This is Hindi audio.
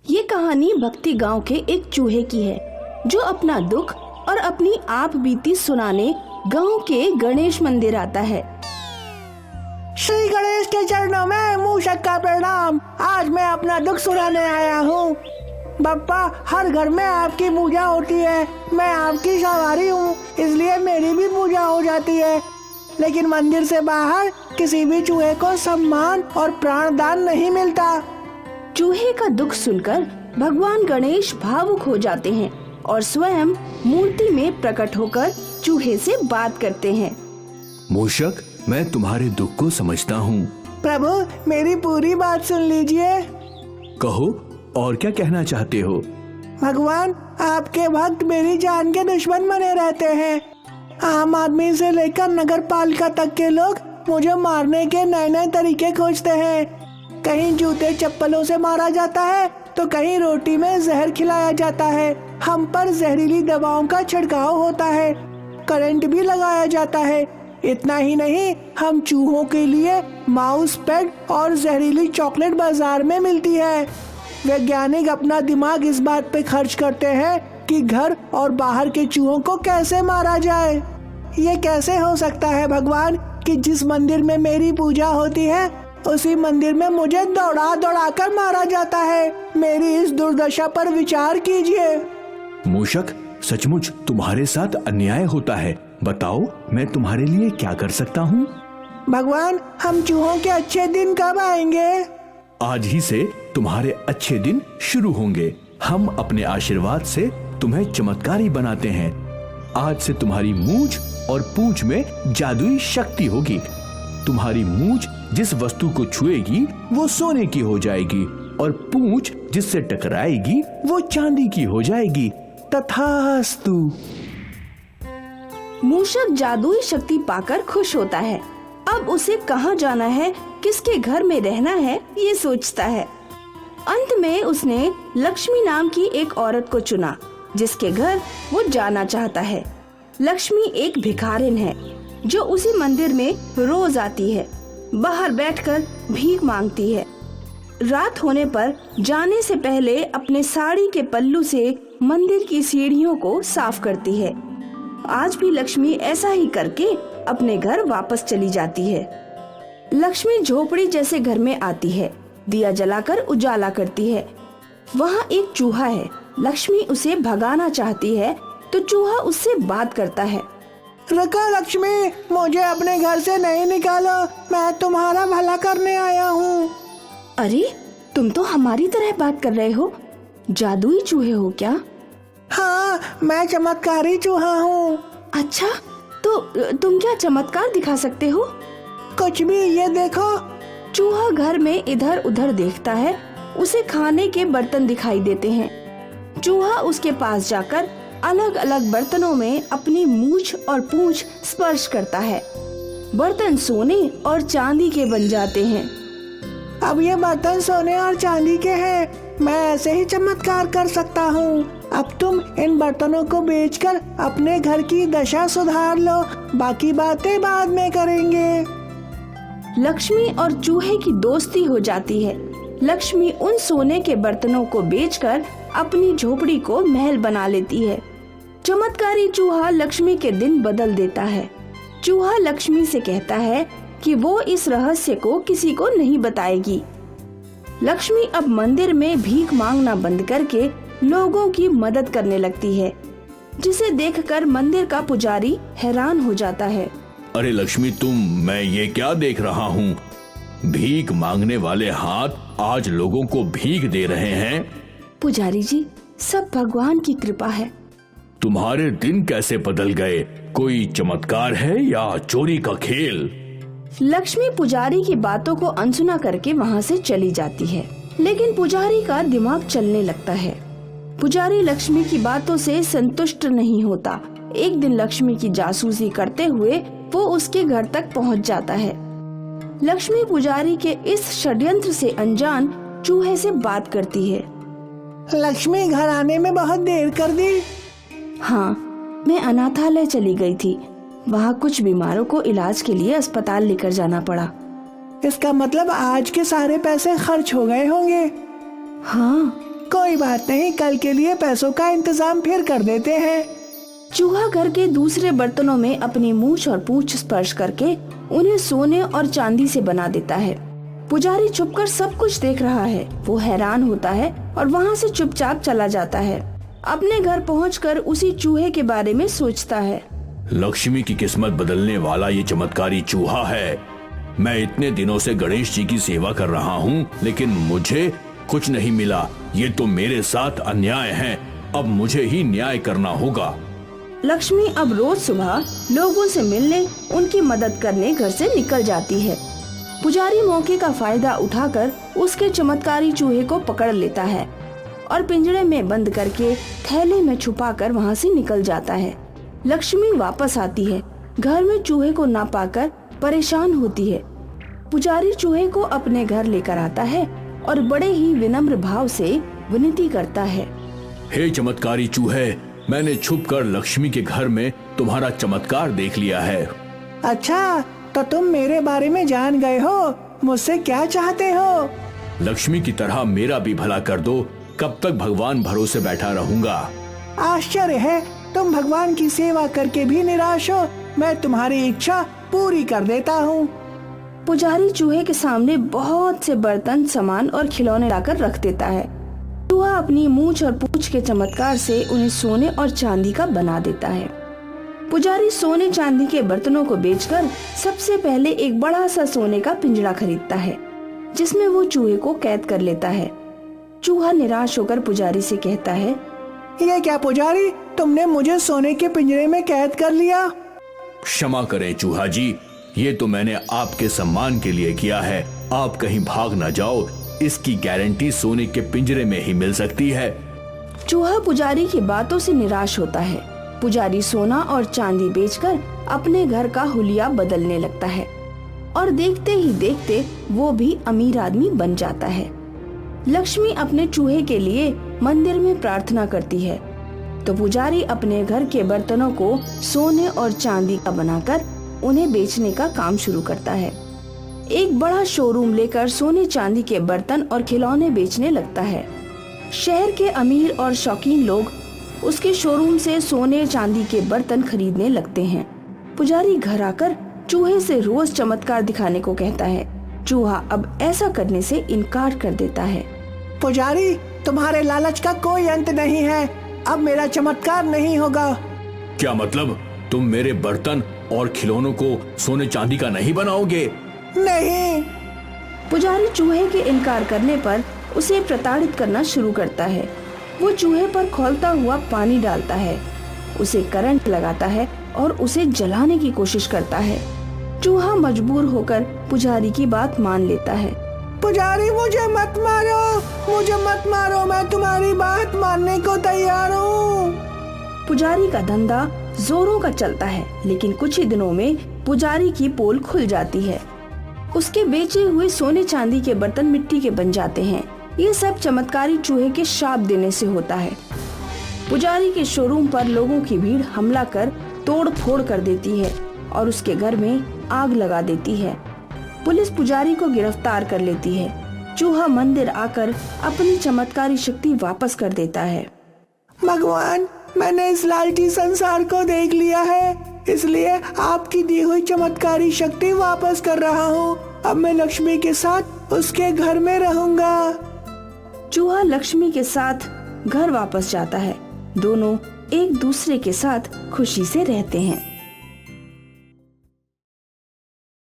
ये कहानी भक्ति गांव के एक चूहे की है जो अपना दुख और अपनी आप बीती सुनाने गांव के गणेश मंदिर आता है। श्री गणेश के चरणों में मूषक का प्रणाम। आज मैं अपना दुख सुनाने आया हूँ। बप्पा, हर घर में आपकी पूजा होती है। मैं आपकी सवारी हूँ, इसलिए मेरी भी पूजा हो जाती है। लेकिन मंदिर से बाहर किसी भी चूहे को सम्मान और प्राणदान नहीं मिलता। चूहे का दुख सुनकर भगवान गणेश भावुक हो जाते हैं और स्वयं मूर्ति में प्रकट होकर चूहे से बात करते हैं। मूषक, मैं तुम्हारे दुख को समझता हूँ। प्रभु, मेरी पूरी बात सुन लीजिए। कहो, और क्या कहना चाहते हो? भगवान, आपके भक्त मेरी जान के दुश्मन बने रहते हैं। आम आदमी से लेकर नगर पालिका तक के लोग मुझे मारने के नए नए तरीके खोजते हैं। कहीं जूते चप्पलों से मारा जाता है तो कहीं रोटी में जहर खिलाया जाता है। हम पर जहरीली दवाओं का छिड़काव होता है, करंट भी लगाया जाता है। इतना ही नहीं, हम चूहों के लिए माउस पैड और जहरीली चॉकलेट बाजार में मिलती है। वैज्ञानिक अपना दिमाग इस बात पे खर्च करते हैं कि घर और बाहर के चूहों को कैसे मारा जाए। ये कैसे हो सकता है भगवान कि जिस मंदिर में मेरी पूजा होती है उसी मंदिर में मुझे दौड़ा दौड़ा कर मारा जाता है। मेरी इस दुर्दशा पर विचार कीजिए। मूषक, सचमुच तुम्हारे साथ अन्याय होता है। बताओ, मैं तुम्हारे लिए क्या कर सकता हूँ? भगवान, हम चूहों के अच्छे दिन कब आएंगे? आज ही से तुम्हारे अच्छे दिन शुरू होंगे। हम अपने आशीर्वाद से तुम्हें चमत्कारी बनाते हैं। आज से तुम्हारी मूंछ और पूंछ में जादुई शक्ति होगी। तुम्हारी मूंछ जिस वस्तु को छुएगी वो सोने की हो जाएगी और पूंछ जिससे टकराएगी वो चांदी की हो जाएगी। तथास्तु। मूषक जादुई शक्ति पाकर खुश होता है। अब उसे कहाँ जाना है, किसके घर में रहना है, ये सोचता है। अंत में उसने लक्ष्मी नाम की एक औरत को चुना जिसके घर वो जाना चाहता है। लक्ष्मी एक भिखारिन है जो उसी मंदिर में रोज आती है, बाहर बैठकर भीख मांगती है। रात होने पर जाने से पहले अपने साड़ी के पल्लू से मंदिर की सीढ़ियों को साफ करती है। आज भी लक्ष्मी ऐसा ही करके अपने घर वापस चली जाती है। लक्ष्मी झोपड़ी जैसे घर में आती है, दिया जलाकर उजाला करती है। वहाँ एक चूहा है। लक्ष्मी उसे भगाना चाहती है तो चूहा उससे बात करता है। रुको लक्ष्मी, मुझे अपने घर से नहीं निकालो, मैं तुम्हारा भला करने आया हूँ। अरे, तुम तो हमारी तरह बात कर रहे हो। जादुई चूहे हो क्या? हाँ, मैं चमत्कारी चूहा हूँ। अच्छा, तो तुम क्या चमत्कार दिखा सकते हो? कुछ भी, ये देखो। चूहा घर में इधर उधर देखता है। उसे खाने के बर्तन दिखाई देते हैं। चूहा उसके पास जाकर अलग अलग बर्तनों में अपनी मूंछ और पूंछ स्पर्श करता है। बर्तन सोने और चांदी के बन जाते हैं। अब ये बर्तन सोने और चांदी के हैं। मैं ऐसे ही चमत्कार कर सकता हूँ। अब तुम इन बर्तनों को बेचकर अपने घर की दशा सुधार लो, बाकी बातें बाद में करेंगे। लक्ष्मी और चूहे की दोस्ती हो जाती है। लक्ष्मी उन सोने के बर्तनों को बेचकर अपनी झोपड़ी को महल बना लेती है। चमत्कारी चूहा लक्ष्मी के दिन बदल देता है। चूहा लक्ष्मी से कहता है कि वो इस रहस्य को किसी को नहीं बताएगी। लक्ष्मी अब मंदिर में भीख मांगना बंद करके लोगों की मदद करने लगती है, जिसे देखकर मंदिर का पुजारी हैरान हो जाता है। अरे लक्ष्मी, मैं ये क्या देख रहा हूँ? भीख मांगने वाले हाथ आज लोगों को भीख दे रहे हैं। पुजारी जी, सब भगवान की कृपा है। तुम्हारे दिन कैसे बदल गए? कोई चमत्कार है या चोरी का खेल? लक्ष्मी पुजारी की बातों को अनसुना करके वहाँ से चली जाती है, लेकिन पुजारी का दिमाग चलने लगता है। पुजारी लक्ष्मी की बातों से संतुष्ट नहीं होता। एक दिन लक्ष्मी की जासूसी करते हुए वो उसके घर तक पहुँच जाता है। लक्ष्मी पुजारी के इस षड्यंत्र से अनजान चूहे से बात करती है। लक्ष्मी, घर आने में बहुत देर कर दी। हाँ, मैं अनाथालय चली गई थी। वहाँ कुछ बीमारों को इलाज के लिए अस्पताल लेकर जाना पड़ा। इसका मतलब आज के सारे पैसे खर्च हो गए होंगे। हाँ, कोई बात नहीं, कल के लिए पैसों का इंतजाम फिर कर देते हैं। चूहा घर के दूसरे बर्तनों में अपनी मूंछ और पूंछ स्पर्श करके उन्हें सोने और चांदी से बना देता है। पुजारी छुपकर सब कुछ देख रहा है। वो हैरान होता है और वहाँ से चुपचाप चला जाता है। अपने घर पहुंचकर उसी चूहे के बारे में सोचता है। लक्ष्मी की किस्मत बदलने वाला ये चमत्कारी चूहा है। मैं इतने दिनों से गणेश जी की सेवा कर रहा हूँ, लेकिन मुझे कुछ नहीं मिला। ये तो मेरे साथ अन्याय है। अब मुझे ही न्याय करना होगा। लक्ष्मी अब रोज सुबह लोगों से मिलने, उनकी मदद करने घर से निकल जाती है। पुजारी मौके का फायदा उठाकर उसके चमत्कारी चूहे को पकड़ लेता है और पिंजरे में बंद करके थैले में छुपाकर वहाँ से निकल जाता है। लक्ष्मी वापस आती है। घर में चूहे को ना पाकर परेशान होती है। पुजारी चूहे को अपने घर लेकर आता है और बड़े ही विनम्र भाव से विनती करता है। हे चमत्कारी चूहे, मैंने छुपकर लक्ष्मी के घर में तुम्हारा चमत्कार देख लिया है। अच्छा, तो तुम मेरे बारे में जान गए हो। मुझसे क्या चाहते हो? लक्ष्मी की तरह मेरा भी भला कर दो। कब तक भगवान भरोसे बैठा रहूंगा? आश्चर्य है, तुम भगवान की सेवा करके भी निराश हो। मैं तुम्हारी इच्छा पूरी कर देता हूँ। पुजारी चूहे के सामने बहुत से बर्तन, सामान और खिलौने लाकर रख देता है। चूहा अपनी मूंछ और पूंछ के चमत्कार से उन्हें सोने और चांदी का बना देता है। पुजारी सोने चांदी के बर्तनों को बेचकर सबसे पहले एक बड़ा सा सोने का पिंजरा खरीदता है, जिसमें वो चूहे को कैद कर लेता है। चूहा निराश होकर पुजारी से कहता है, ये क्या पुजारी, तुमने मुझे सोने के पिंजरे में कैद कर लिया। क्षमा करें चूहा जी, ये तो मैंने आपके सम्मान के लिए किया है। आप कहीं भाग न जाओ, इसकी गारंटी सोने के पिंजरे में ही मिल सकती है। चूहा पुजारी की बातों से निराश होता है। पुजारी सोना और चांदी बेचकर अपने घर का हुलिया बदलने लगता है और देखते ही देखते वो भी अमीर आदमी बन जाता है। लक्ष्मी अपने चूहे के लिए मंदिर में प्रार्थना करती है, तो पुजारी अपने घर के बर्तनों को सोने और चांदी का बनाकर उन्हें बेचने का काम शुरू करता है। एक बड़ा शोरूम लेकर सोने चांदी के बर्तन और खिलौने बेचने लगता है। शहर के अमीर और शौकीन लोग उसके शोरूम से सोने चांदी के बर्तन खरीदने लगते हैं। पुजारी घर आकर चूहे से रोज चमत्कार दिखाने को कहता है। चूहा अब ऐसा करने से इनकार कर देता है। पुजारी, तुम्हारे लालच का कोई अंत नहीं है। अब मेरा चमत्कार नहीं होगा। क्या मतलब? तुम मेरे बर्तन और खिलौनों को सोने चांदी का नहीं बनाओगे? नहीं। पुजारी चूहे के इनकार करने पर उसे प्रताड़ित करना शुरू करता है। वो चूहे पर खौलता हुआ पानी डालता है, उसे करंट लगाता है और उसे जलाने की कोशिश करता है। चूहा मजबूर होकर पुजारी की बात मान लेता है। पुजारी, मुझे मत मारो, मुझे मत मारो, मैं तुम्हारी बात मानने को तैयार हूँ। पुजारी का धंधा जोरों का चलता है, लेकिन कुछ ही दिनों में पुजारी की पोल खुल जाती है। उसके बेचे हुए सोने चांदी के बर्तन मिट्टी के बन जाते हैं। ये सब चमत्कारी चूहे के श्राप देने से होता है। पुजारी के शोरूम पर लोगों की भीड़ हमला कर तोड़ फोड़ कर देती है और उसके घर में आग लगा देती है। पुलिस पुजारी को गिरफ्तार कर लेती है। चूहा मंदिर आकर अपनी चमत्कारी शक्ति वापस कर देता है। भगवान, मैंने इस लालची संसार को देख लिया है, इसलिए आपकी दी हुई चमत्कारी शक्ति वापस कर रहा हूँ। अब मैं लक्ष्मी के साथ उसके घर में रहूंगा। चूहा लक्ष्मी के साथ घर वापस जाता है। दोनों एक दूसरे के साथ खुशी से रहते हैं।